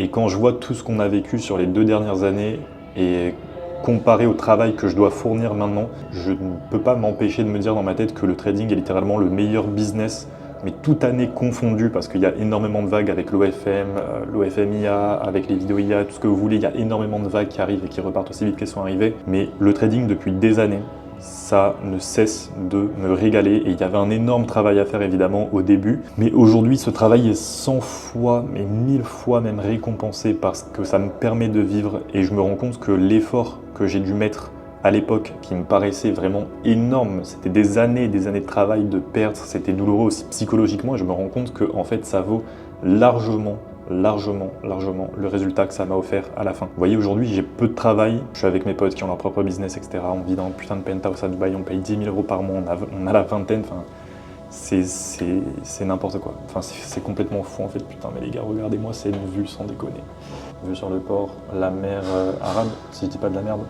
Et quand je vois tout ce qu'on a vécu sur les 2 dernières années et comparé au travail que je dois fournir maintenant, je ne peux pas m'empêcher de me dire dans ma tête que le trading est littéralement le meilleur business, mais toute année confondue, parce qu'il y a énormément de vagues avec l'OFM, l'OFMIA, avec les vidéos IA, tout ce que vous voulez, il y a énormément de vagues qui arrivent et qui repartent aussi vite qu'elles sont arrivées. Mais le trading, depuis des années, ça ne cesse de me régaler et il y avait un énorme travail à faire évidemment au début, mais aujourd'hui ce travail est 100 fois, mais 1000 fois même récompensé parce que ça me permet de vivre et je me rends compte que l'effort que j'ai dû mettre à l'époque qui me paraissait vraiment énorme, c'était des années de travail, de perdre, c'était douloureux aussi psychologiquement et je me rends compte que en fait ça vaut largement le résultat que ça m'a offert à la fin. Vous voyez, aujourd'hui, j'ai peu de travail, je suis avec mes potes qui ont leur propre business, etc. On vit dans un putain de penthouse à Dubaï, on paye 10 000 € par mois, on a la vingtaine, enfin, c'est n'importe quoi. Enfin, c'est complètement fou en fait, putain, mais les gars, regardez-moi, c'est une vue sans déconner. Vue sur le port, la mer Arabe, si je dis pas de la merde.